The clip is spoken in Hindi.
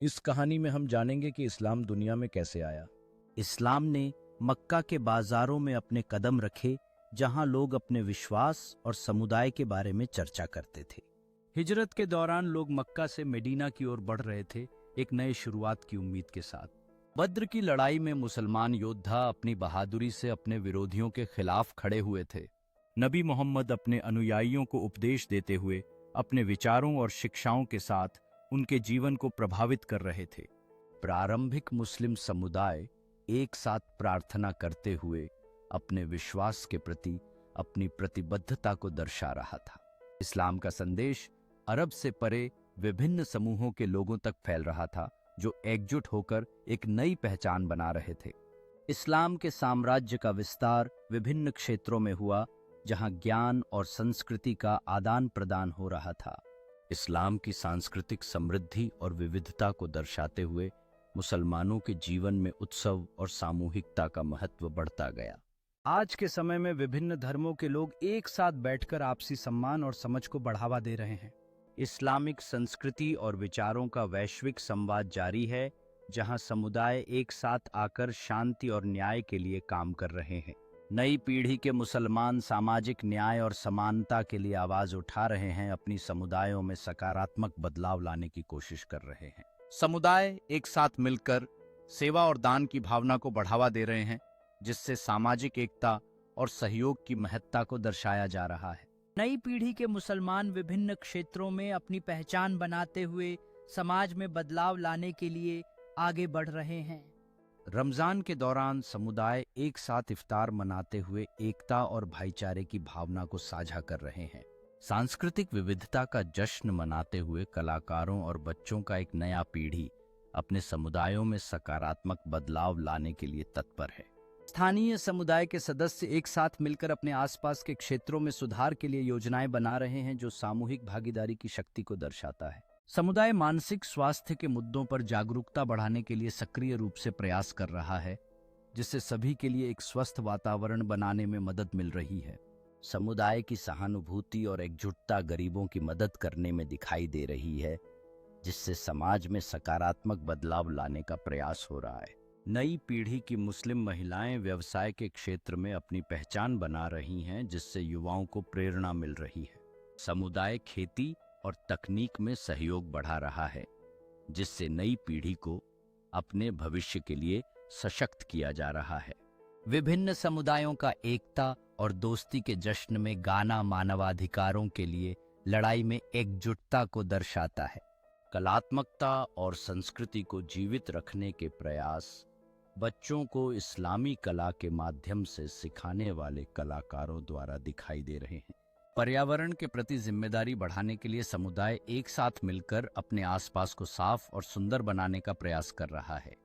इस कहानी में हम जानेंगे कि इस्लाम दुनिया में कैसे आया। इस्लाम ने मक्का के बाजारों में अपने कदम रखे, जहां लोग अपने विश्वास और समुदाय के बारे में चर्चा करते थे। हिजरत के दौरान लोग मक्का से मदीना की ओर बढ़ रहे थे, एक नए शुरुआत की उम्मीद के साथ। बद्र की लड़ाई में मुसलमान योद्धा अपनी बहादुरी से अपने विरोधियों के खिलाफ खड़े हुए थे। नबी मोहम्मद अपने अनुयायियों को उपदेश देते हुए अपने विचारों और शिक्षाओं के साथ उनके जीवन को प्रभावित कर रहे थे। प्रारंभिक मुस्लिम समुदाय एक साथ प्रार्थना करते हुए अपने विश्वास के प्रति अपनी प्रतिबद्धता को दर्शा रहा था। इस्लाम का संदेश अरब से परे विभिन्न समूहों के लोगों तक फैल रहा था, जो एकजुट होकर एक नई पहचान बना रहे थे। इस्लाम के साम्राज्य का विस्तार विभिन्न क्षेत्रों में हुआ, जहां ज्ञान और संस्कृति का आदान प्रदान हो रहा था। इस्लाम की सांस्कृतिक समृद्धि और विविधता को दर्शाते हुए मुसलमानों के जीवन में उत्सव और सामूहिकता का महत्व बढ़ता गया। आज के समय में विभिन्न धर्मों के लोग एक साथ बैठकर आपसी सम्मान और समझ को बढ़ावा दे रहे हैं। इस्लामिक संस्कृति और विचारों का वैश्विक संवाद जारी है, जहां समुदाय एक साथ आकर शांति और न्याय के लिए काम कर रहे हैं। नई पीढ़ी के मुसलमान सामाजिक न्याय और समानता के लिए आवाज उठा रहे हैं, अपनी समुदायों में सकारात्मक बदलाव लाने की कोशिश कर रहे हैं। समुदाय एक साथ मिलकर सेवा और दान की भावना को बढ़ावा दे रहे हैं, जिससे सामाजिक एकता और सहयोग की महत्ता को दर्शाया जा रहा है। नई पीढ़ी के मुसलमान विभिन्न क्षेत्रों में अपनी पहचान बनाते हुए समाज में बदलाव लाने के लिए आगे बढ़ रहे हैं। रमजान के दौरान समुदाय एक साथ इफ्तार मनाते हुए एकता और भाईचारे की भावना को साझा कर रहे हैं। सांस्कृतिक विविधता का जश्न मनाते हुए कलाकारों और बच्चों का एक नया पीढ़ी अपने समुदायों में सकारात्मक बदलाव लाने के लिए तत्पर है। स्थानीय समुदाय के सदस्य एक साथ मिलकर अपने आसपास के क्षेत्रों में सुधार के लिए योजनाएं बना रहे हैं, जो सामूहिक भागीदारी की शक्ति को दर्शाता है। समुदाय मानसिक स्वास्थ्य के मुद्दों पर जागरूकता बढ़ाने के लिए सक्रिय रूप से प्रयास कर रहा है, जिससे सभी के लिए एक स्वस्थ वातावरण बनाने में मदद मिल रही है। समुदाय की सहानुभूति और एकजुटता गरीबों की मदद करने में दिखाई दे रही है, जिससे समाज में सकारात्मक बदलाव लाने का प्रयास हो रहा है। नई पीढ़ी की मुस्लिम महिलाएं व्यवसाय के क्षेत्र में अपनी पहचान बना रही हैं, जिससे युवाओं को प्रेरणा मिल रही है। समुदाय खेती और तकनीक में सहयोग बढ़ा रहा है, जिससे नई पीढ़ी को अपने भविष्य के लिए सशक्त किया जा रहा है। विभिन्न समुदायों का एकता और दोस्ती के जश्न में गाना मानवाधिकारों के लिए लड़ाई में एकजुटता को दर्शाता है। कलात्मकता और संस्कृति को जीवित रखने के प्रयास बच्चों को इस्लामी कला के माध्यम से सिखाने वाले कलाकारों द्वारा दिखाई दे रहे हैं। पर्यावरण के प्रति जिम्मेदारी बढ़ाने के लिए समुदाय एक साथ मिलकर अपने आसपास को साफ और सुंदर बनाने का प्रयास कर रहा है।